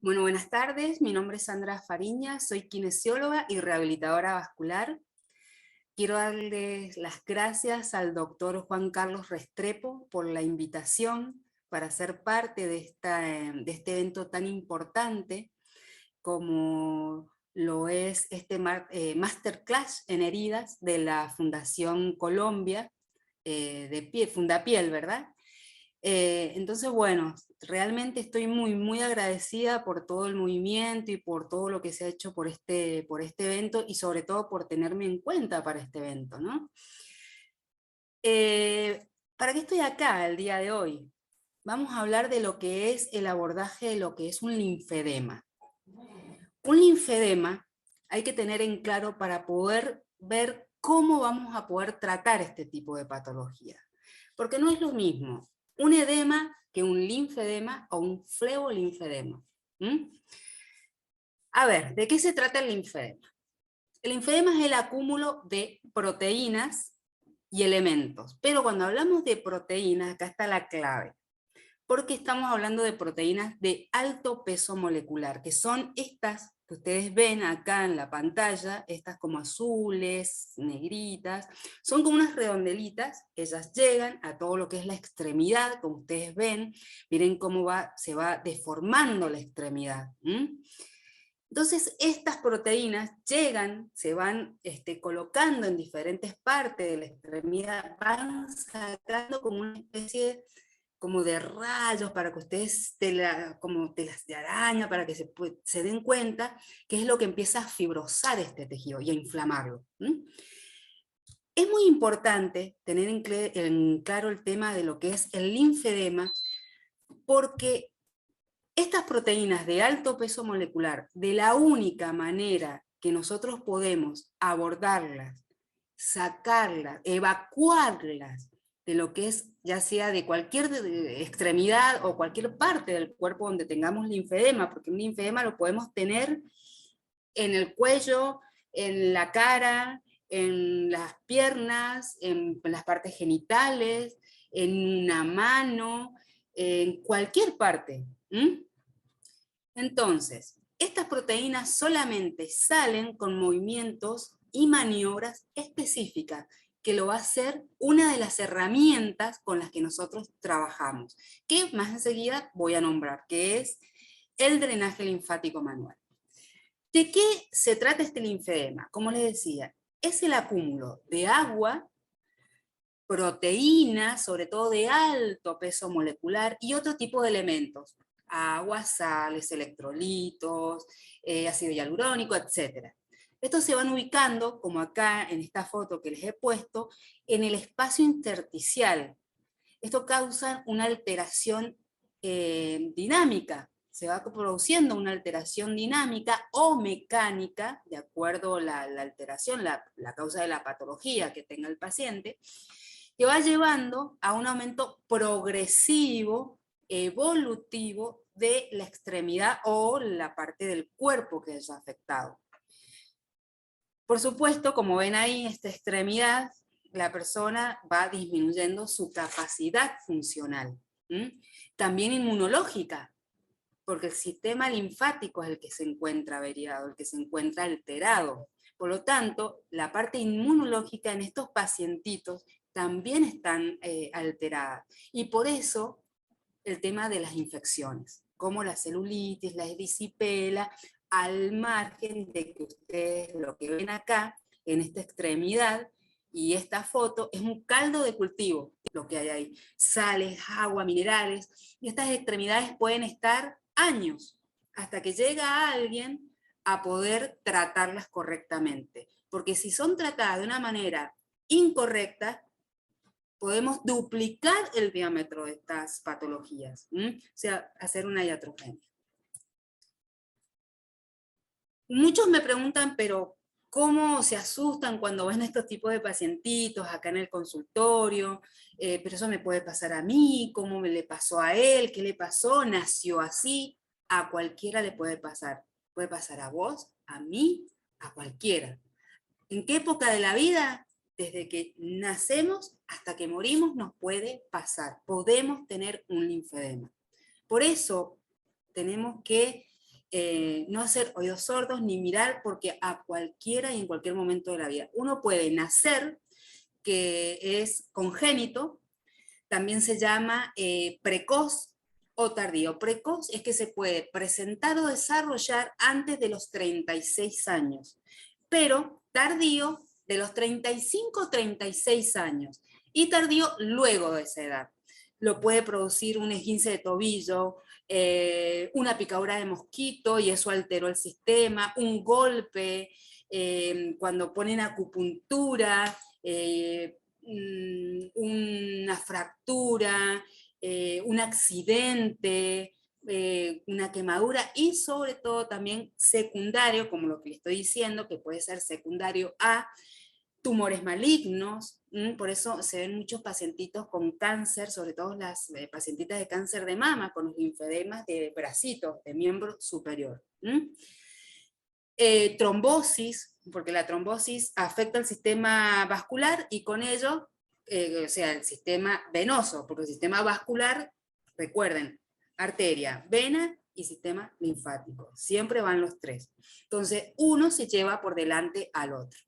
Bueno, buenas tardes. Mi nombre es Sandra Fariña, soy kinesióloga y rehabilitadora vascular. Quiero darles las gracias al doctor Juan Carlos Restrepo por la invitación para ser parte de este evento tan importante como lo es este Masterclass en heridas de la Fundación Colombia, Fundapiel, ¿verdad? Entonces, bueno, realmente estoy muy agradecida por todo el movimiento y por todo lo que se ha hecho por este evento y sobre todo por tenerme en cuenta para este evento, ¿no? ¿Para qué estoy acá el día de hoy? Vamos a hablar de lo que es el abordaje de lo que es un linfedema. Un linfedema hay que tener en claro para poder ver cómo vamos a poder tratar este tipo de patología. Porque no es lo mismo un edema que un linfedema o un flebolinfedema. ¿Mm? A ver, ¿de qué se trata el linfedema? El linfedema es el acúmulo de proteínas y elementos. Pero cuando hablamos de proteínas, acá está la clave. Porque estamos hablando de proteínas de alto peso molecular, que son estas que ustedes ven acá en la pantalla, estas como azules, negritas, son como unas redondelitas, ellas llegan a todo lo que es la extremidad, como ustedes ven, miren cómo se va deformando la extremidad. Entonces estas proteínas llegan, se van colocando en diferentes partes de la extremidad, van sacando como una especie como de rayos para que ustedes, como telas de araña, para que se den cuenta que es lo que empieza a fibrosar este tejido y a inflamarlo. Es muy importante tener en claro el tema de lo que es el linfedema, porque estas proteínas de alto peso molecular, de la única manera que nosotros podemos abordarlas, sacarlas, evacuarlas de lo que es, ya sea de cualquier extremidad o cualquier parte del cuerpo donde tengamos linfedema, porque un linfedema lo podemos tener en el cuello, en la cara, en las piernas, en las partes genitales, en una mano, en cualquier parte. Entonces, estas proteínas solamente salen con movimientos y maniobras específicas, que lo va a hacer una de las herramientas con las que nosotros trabajamos, que más enseguida voy a nombrar, que es el drenaje linfático manual. ¿De qué se trata este linfedema? Como les decía, es el acúmulo de agua, proteínas, sobre todo de alto peso molecular, y otro tipo de elementos, agua, sales, electrolitos, ácido hialurónico, etc. Estos se van ubicando, como acá en esta foto que les he puesto, en el espacio intersticial. Esto causa una alteración dinámica, se va produciendo una alteración dinámica o mecánica, de acuerdo a la alteración, la causa de la patología que tenga el paciente, que va llevando a un aumento progresivo, evolutivo de la extremidad o la parte del cuerpo que es afectado. Por supuesto, como ven ahí, esta extremidad, la persona va disminuyendo su capacidad funcional. También inmunológica, porque el sistema linfático es el que se encuentra averiado, el que se encuentra alterado. Por lo tanto, la parte inmunológica en estos pacientitos también están alteradas. Y por eso el tema de las infecciones, como la celulitis, la erisipela, al margen de que ustedes lo que ven acá, en esta extremidad, y esta foto, es un caldo de cultivo lo que hay ahí. Sales, agua, minerales, y estas extremidades pueden estar años, hasta que llega alguien a poder tratarlas correctamente. Porque si son tratadas de una manera incorrecta, podemos duplicar el diámetro de estas patologías, o sea, hacer una iatrogenia. Muchos me preguntan, pero ¿cómo se asustan cuando ven estos tipos de pacientitos acá en el consultorio? Pero eso me puede pasar a mí, ¿cómo me le pasó a él? ¿Qué le pasó? ¿Nació así? A cualquiera le puede pasar. Puede pasar a vos, a mí, a cualquiera. ¿En qué época de la vida? Desde que nacemos hasta que morimos nos puede pasar. Podemos tener un linfedema. Por eso tenemos que no hacer oídos sordos ni mirar, porque a cualquiera y en cualquier momento de la vida. Uno puede nacer, que es congénito, también se llama precoz o tardío. Precoz es que se puede presentar o desarrollar antes de los 36 años, pero tardío de los 35 o 36 años, y tardío luego de esa edad. Lo puede producir un esguince de tobillo, una picadura de mosquito y eso alteró el sistema, un golpe, cuando ponen acupuntura, una fractura, un accidente, una quemadura, y sobre todo también secundario, como lo que le estoy diciendo, que puede ser secundario a tumores malignos. Por eso se ven muchos pacientitos con cáncer, sobre todo las pacientitas de cáncer de mama, con los linfedemas de bracitos, de miembro superior. Trombosis, porque la trombosis afecta el sistema vascular y con ello, o sea, el sistema venoso, porque el sistema vascular, recuerden, arteria, vena y sistema linfático, siempre van los tres. Entonces, uno se lleva por delante al otro.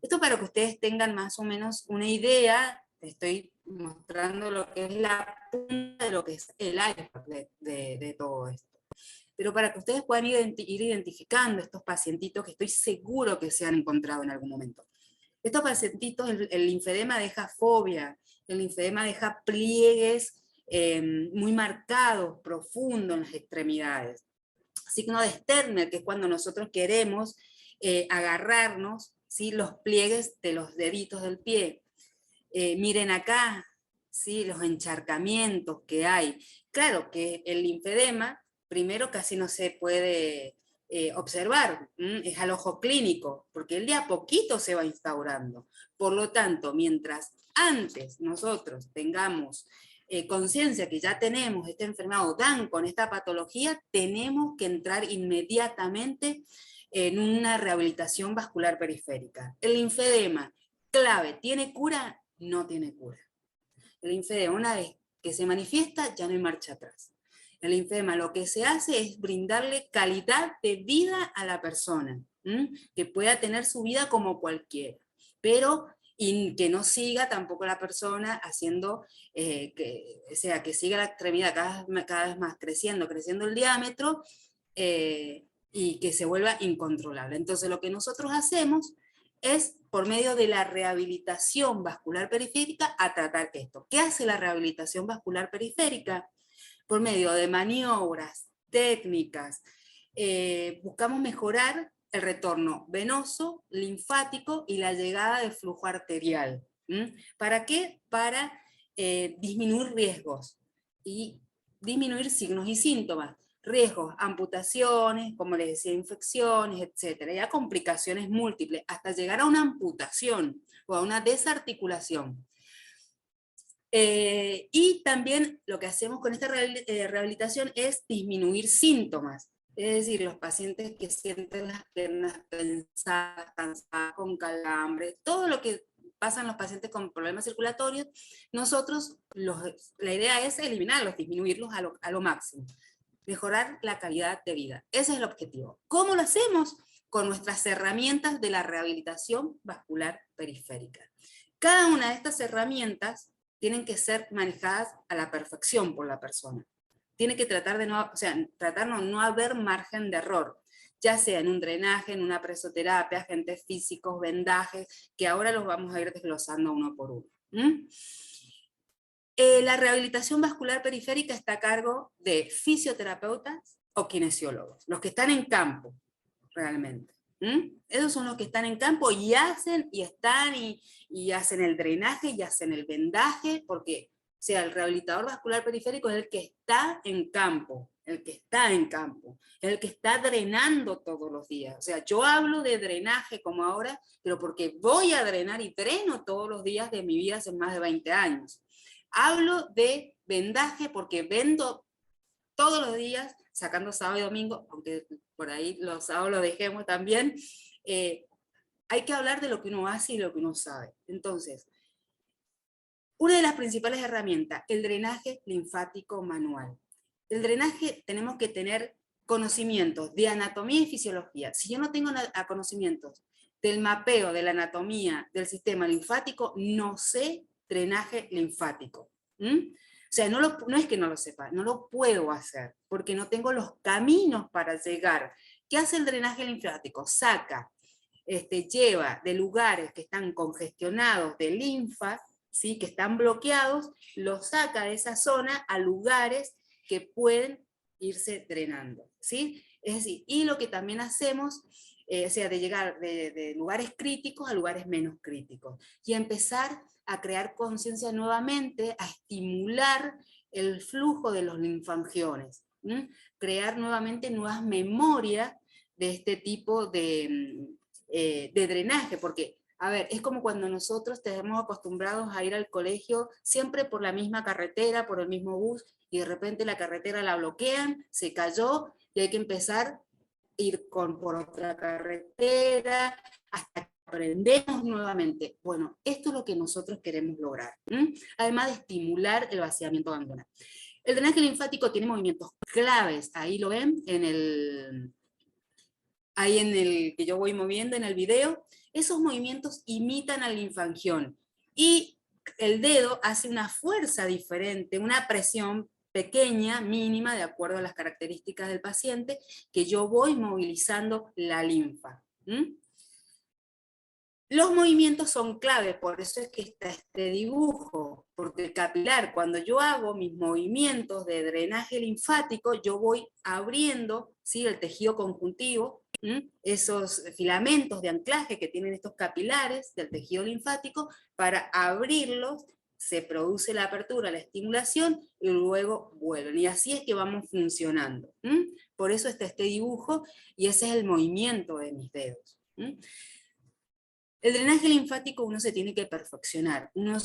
Esto para que ustedes tengan más o menos una idea, estoy mostrando lo que es la punta de lo que es el iceberg de todo esto. Pero para que ustedes puedan ir identificando estos pacientitos que estoy seguro que se han encontrado en algún momento. Estos pacientitos, el linfedema deja fobia, el linfedema deja pliegues muy marcados, profundos en las extremidades. Signo de Stirner, que es cuando nosotros queremos agarrarnos, ¿sí?, los pliegues de los deditos del pie. Miren acá, ¿sí?, los encharcamientos que hay. Claro que el linfedema primero casi no se puede observar, es al ojo clínico, porque él de a poquito se va instaurando. Por lo tanto, mientras antes nosotros tengamos conciencia que ya tenemos esta enfermedad o dan con esta patología, tenemos que entrar inmediatamente en una rehabilitación vascular periférica. El linfedema, clave, ¿tiene cura? No tiene cura. El linfedema, una vez que se manifiesta, ya no hay marcha atrás. El linfedema lo que se hace es brindarle calidad de vida a la persona, que pueda tener su vida como cualquiera, pero y que no siga tampoco la persona haciendo, o sea, que siga la extremidad cada vez más creciendo el diámetro, y que se vuelva incontrolable. Entonces lo que nosotros hacemos es, por medio de la rehabilitación vascular periférica, a tratar esto. ¿Qué hace la rehabilitación vascular periférica? Por medio de maniobras, técnicas, buscamos mejorar el retorno venoso, linfático y la llegada de flujo arterial. ¿Para qué? Para disminuir riesgos y disminuir signos y síntomas. Riesgos, amputaciones, como les decía, infecciones, etcétera, ya complicaciones múltiples, hasta llegar a una amputación o a una desarticulación. Y también lo que hacemos con esta rehabilitación es disminuir síntomas, es decir, los pacientes que sienten las piernas tensadas, cansadas, con calambres, todo lo que pasan los pacientes con problemas circulatorios, nosotros la idea es eliminarlos, disminuirlos a lo máximo, mejorar la calidad de vida. Ese es el objetivo. ¿Cómo lo hacemos? Con nuestras herramientas de la rehabilitación vascular periférica. Cada una de estas herramientas tienen que ser manejadas a la perfección por la persona. Tiene que tratar de no, o sea, no haber margen de error, ya sea en un drenaje, en una presoterapia, agentes físicos, vendajes, que ahora los vamos a ir desglosando uno por uno. La rehabilitación vascular periférica está a cargo de fisioterapeutas o kinesiólogos, los que están en campo, realmente. Esos son los que están en campo y hacen, y están, y hacen el drenaje, y hacen el vendaje, porque, o sea, el rehabilitador vascular periférico es el que está en campo, el que está en campo, el que está drenando todos los días. O sea, yo hablo de drenaje como ahora, pero porque voy a drenar y dreno todos los días de mi vida hace más de 20 años. Hablo de vendaje porque vendo todos los días, sacando sábado y domingo, aunque por ahí los sábados lo dejemos también. Hay que hablar de lo que uno hace y lo que uno sabe. Entonces, una de las principales herramientas, el drenaje linfático manual. El drenaje tenemos que tener conocimientos de anatomía y fisiología, si yo no tengo conocimientos del mapeo, de la anatomía del sistema linfático, no sé drenaje linfático. O sea, no es que no lo sepa, no lo puedo hacer, porque no tengo los caminos para llegar. ¿Qué hace el drenaje linfático? Saca, lleva de lugares que están congestionados de linfa, ¿sí? Que están bloqueados, lo saca de esa zona a lugares que pueden irse drenando, ¿sí? Es decir, y lo que también hacemos, o sea, de llegar de lugares críticos a lugares menos críticos, y empezar a crear conciencia nuevamente, a estimular el flujo de los linfangiones, crear nuevamente nuevas memorias de este tipo de drenaje, porque, a ver, es como cuando nosotros estamos acostumbrados a ir al colegio siempre por la misma carretera, por el mismo bus, y de repente la carretera la bloquean, se cayó, y hay que empezar a ir por otra carretera, hasta que aprendemos nuevamente. Bueno, esto es lo que nosotros queremos lograr, además de estimular el vaciamiento ganglionar. El drenaje linfático tiene movimientos claves, ahí lo ven ahí en el que yo voy moviendo en el video. Esos movimientos imitan al linfangión, y el dedo hace una fuerza diferente, una presión pequeña, mínima, de acuerdo a las características del paciente, que yo voy movilizando la linfa. Los movimientos son clave, por eso es que está este dibujo, porque el capilar, cuando yo hago mis movimientos de drenaje linfático, yo voy abriendo, ¿sí?, el tejido conjuntivo, esos filamentos de anclaje que tienen estos capilares del tejido linfático, para abrirlos, se produce la apertura, la estimulación, y luego vuelven. Y así es que vamos funcionando. Por eso está este dibujo, y ese es el movimiento de mis dedos. El drenaje linfático uno se tiene que perfeccionar, uno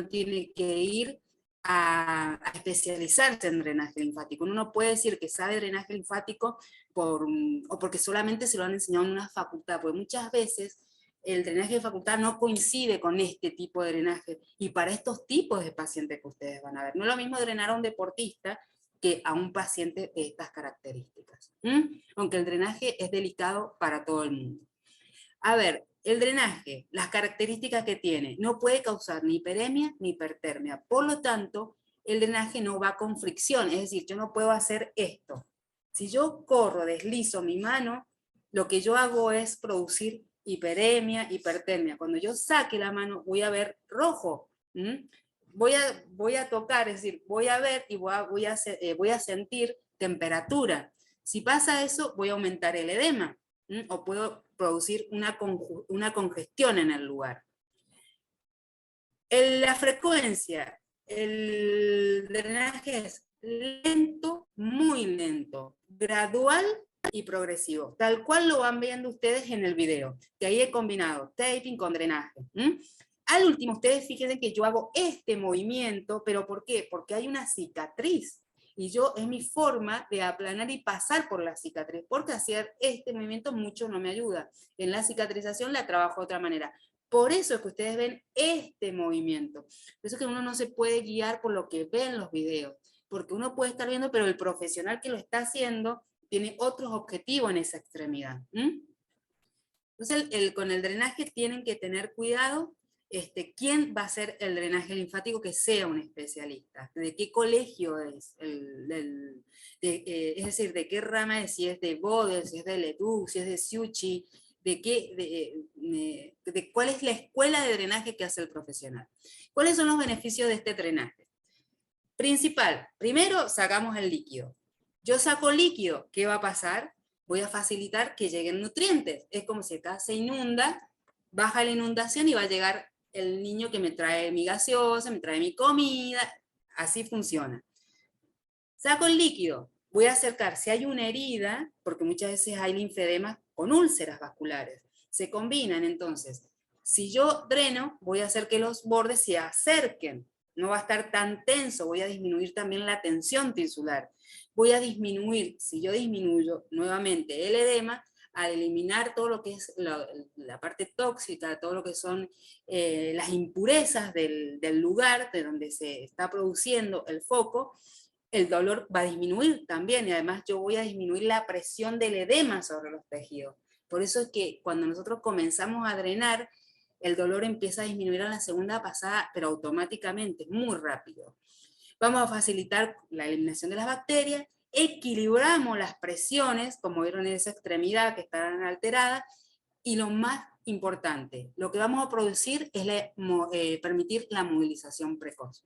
tiene que ir a especializarse en drenaje linfático. Uno no puede decir que sabe drenaje linfático o porque solamente se lo han enseñado en una facultad, porque muchas veces el drenaje de facultad no coincide con este tipo de drenaje, y para estos tipos de pacientes que ustedes van a ver. No es lo mismo drenar a un deportista que a un paciente de estas características, aunque el drenaje es delicado para todo el mundo. A ver, el drenaje, las características que tiene, no puede causar ni hiperemia ni hipertermia. Por lo tanto, el drenaje no va con fricción, es decir, yo no puedo hacer esto. Si yo corro, deslizo mi mano, lo que yo hago es producir hiperemia, hipertermia. Cuando yo saque la mano, voy a ver rojo. Voy a tocar, es decir, voy a ver y voy a sentir temperatura. Si pasa eso, voy a aumentar el edema, o puedo producir una congestión en el lugar. La frecuencia, el drenaje es lento, muy lento, gradual y progresivo, tal cual lo van viendo ustedes en el video, que ahí he combinado taping con drenaje. Al último, ustedes fíjense que yo hago este movimiento, pero ¿por qué? Porque hay una cicatriz, y es mi forma de aplanar y pasar por la cicatriz, porque hacer este movimiento mucho no me ayuda. En la cicatrización la trabajo de otra manera. Por eso es que ustedes ven este movimiento. Por eso es que uno no se puede guiar por lo que ve en los videos, porque uno puede estar viendo, pero el profesional que lo está haciendo tiene otros objetivos en esa extremidad. Entonces, con el drenaje tienen que tener cuidado. ¿Quién va a hacer el drenaje linfático que sea un especialista? ¿De qué colegio es? Es decir, ¿de qué rama es? Si es de Bode, si es de Leduc, si es de Siuchi, de cuál es la escuela de drenaje que hace el profesional. ¿Cuáles son los beneficios de este drenaje? Principal, primero sacamos el líquido. Yo saco líquido, ¿qué va a pasar? Voy a facilitar que lleguen nutrientes. Es como si acá se inunda, baja la inundación y va a llegar el niño que me trae mi gaseosa, me trae mi comida, así funciona. Saco el líquido, voy a acercar, si hay una herida, porque muchas veces hay linfedemas con úlceras vasculares, se combinan. Entonces, si yo dreno, voy a hacer que los bordes se acerquen, no va a estar tan tenso, voy a disminuir también la tensión tisular. Voy a disminuir, si yo disminuyo nuevamente el edema, al eliminar todo lo que es la parte tóxica, todo lo que son las impurezas del lugar de donde se está produciendo el foco, el dolor va a disminuir también, y además yo voy a disminuir la presión del edema sobre los tejidos. Por eso es que cuando nosotros comenzamos a drenar, el dolor empieza a disminuir a la segunda pasada, pero automáticamente, muy rápido. Vamos a facilitar la eliminación de las bacterias, equilibramos las presiones, como vieron en esa extremidad que están alteradas, y lo más importante, lo que vamos a producir es permitir la movilización precoz.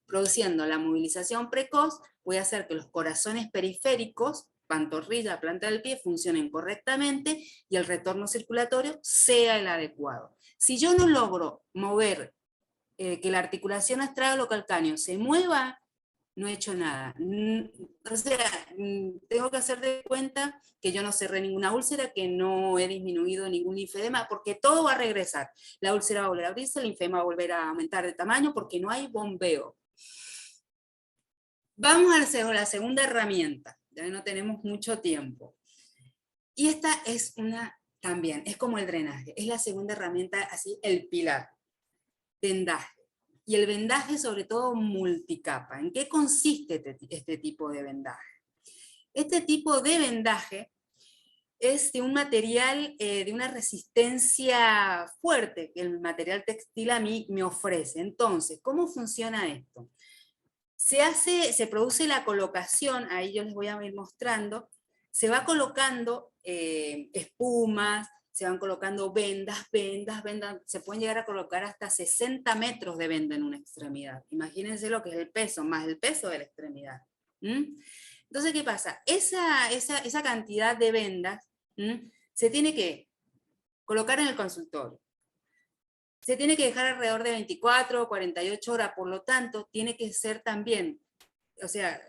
Produciendo la movilización precoz, voy a hacer que los corazones periféricos, pantorrilla, planta del pie, funcionen correctamente y el retorno circulatorio sea el adecuado. Si yo no logro mover que la articulación astragalo-calcáneo se mueva, no he hecho nada. O sea, tengo que hacer de cuenta que yo no cerré ninguna úlcera, que no he disminuido ningún linfedema, porque todo va a regresar. La úlcera va a volver a abrirse, el linfedema va a volver a aumentar de tamaño, porque no hay bombeo. Vamos a la segunda herramienta, ya no tenemos mucho tiempo. Y esta es también, es como el drenaje, es la segunda herramienta, así, el pilar, vendaje. Y el vendaje sobre todo multicapa. ¿En qué consiste este tipo de vendaje? Este tipo de vendaje es de un material de una resistencia fuerte que el material textil a mí me ofrece. Entonces, ¿cómo funciona esto? Se produce la colocación, ahí yo les voy a ir mostrando, se va colocando espumas, se van colocando vendas, se pueden llegar a colocar hasta 60 metros de venda en una extremidad. Imagínense lo que es el peso, más el peso de la extremidad. Entonces, ¿qué pasa? Esa cantidad de vendas se tiene que colocar en el consultorio. Se tiene que dejar alrededor de 24 o 48 horas, por lo tanto, tiene que ser también, o sea,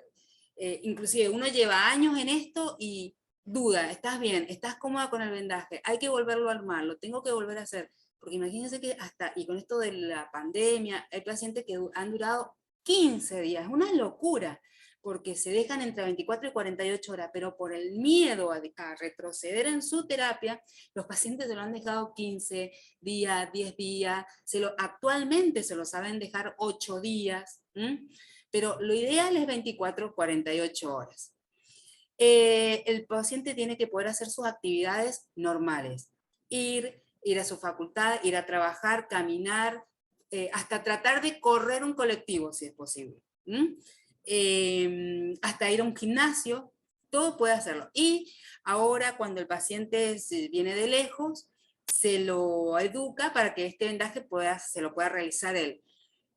inclusive uno lleva años en esto y duda, ¿estás bien? ¿Estás cómoda con el vendaje? Hay que volverlo a armar, lo tengo que volver a hacer, porque imagínense que y con esto de la pandemia, hay pacientes que han durado 15 días, una locura, porque se dejan entre 24 y 48 horas, pero por el miedo a retroceder en su terapia, los pacientes se lo han dejado 15 días, 10 días, actualmente se lo saben dejar 8 días, pero lo ideal es 24, 48 horas. El paciente tiene que poder hacer sus actividades normales, ir a su facultad, ir a trabajar, caminar, hasta tratar de correr un colectivo si es posible. Hasta ir a un gimnasio, todo puede hacerlo. Y ahora cuando el paciente viene de lejos, se lo educa para que este vendaje se lo pueda realizar él.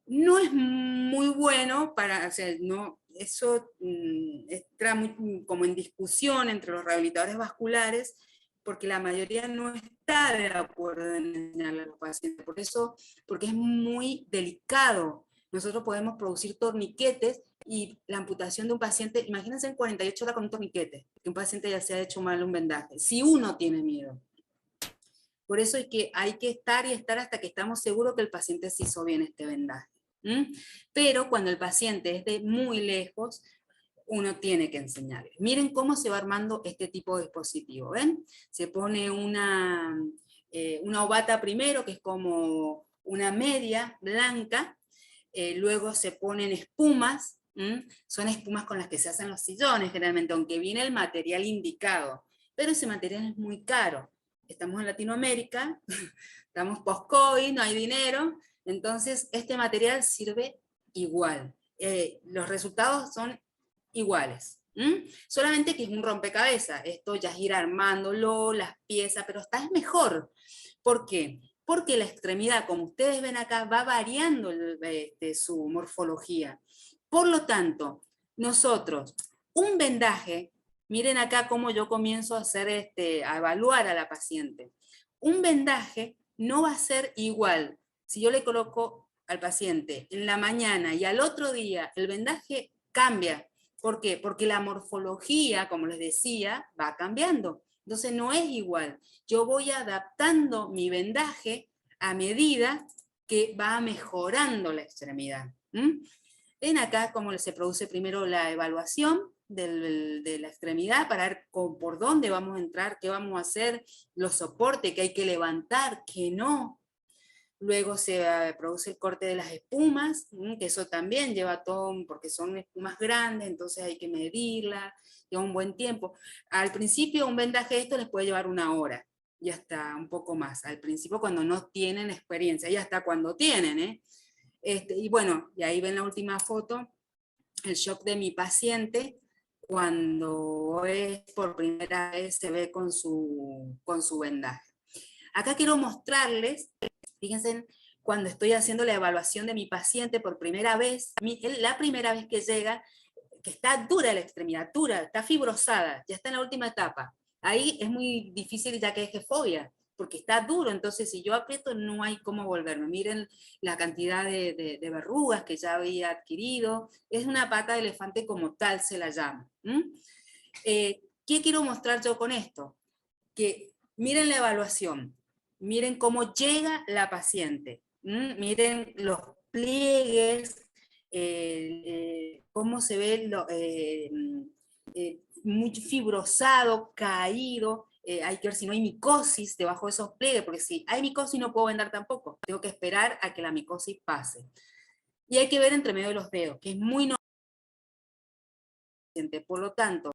No es muy bueno para, o sea, no, eso entra muy como en discusión entre los rehabilitadores vasculares, porque la mayoría no está de acuerdo en enseñarle a los pacientes, por eso, porque es muy delicado. Nosotros podemos producir torniquetes y la amputación de un paciente, imagínense en 48 horas con un torniquete, que un paciente ya se ha hecho mal un vendaje, si uno tiene miedo. Por eso hay que estar hasta que estamos seguros que el paciente se hizo bien este vendaje. Pero cuando el paciente es de muy lejos, uno tiene que enseñarle. Miren cómo se va armando este tipo de dispositivo, ¿ven? Se pone una ovata primero, que es como una media blanca, luego se ponen espumas, son espumas con las que se hacen los sillones generalmente, aunque viene el material indicado, pero ese material es muy caro. Estamos en Latinoamérica, estamos post-COVID, no hay dinero, entonces este material sirve igual. Los resultados son iguales. Solamente que es un rompecabezas. Esto ya es ir armándolo, las piezas, pero es mejor. ¿Por qué? Porque la extremidad, como ustedes ven acá, va variando su morfología. Por lo tanto, nosotros, un vendaje, miren acá cómo yo comienzo a a evaluar a la paciente. Un vendaje no va a ser igual. Si yo le coloco al paciente en la mañana y al otro día, el vendaje cambia. ¿Por qué? Porque la morfología, como les decía, va cambiando. Entonces no es igual. Yo voy adaptando mi vendaje a medida que va mejorando la extremidad. Ven acá cómo se produce primero la evaluación de la extremidad para ver por dónde vamos a entrar, qué vamos a hacer, los soportes que hay que levantar, que no. Luego se produce el corte de las espumas, que eso también lleva todo, porque son espumas grandes, entonces hay que medirlas, lleva un buen tiempo. Al principio un vendaje de esto les puede llevar 1 hora, y hasta un poco más. Al principio cuando no tienen experiencia, y hasta cuando tienen, ¿eh? Y bueno, y ahí ven la última foto, el shock de mi paciente, cuando es por primera vez se ve con su vendaje. Acá quiero mostrarles, fíjense, cuando estoy haciendo la evaluación de mi paciente por primera vez, la primera vez que llega, que está dura la extremidad, dura, está fibrosada, ya está en la última etapa. Ahí es muy difícil ya que deje fobia, porque está duro, entonces si yo aprieto no hay cómo volverme. Miren la cantidad de verrugas que ya había adquirido, es una pata de elefante como tal se la llama. ¿Qué quiero mostrar yo con esto? Que miren la evaluación, miren cómo llega la paciente, miren los pliegues, cómo se ve muy fibrosado, caído, hay que ver si no hay micosis debajo de esos pliegues, porque si hay micosis no puedo vendar tampoco, tengo que esperar a que la micosis pase. Y hay que ver entre medio de los dedos, que es muy normal, por lo tanto,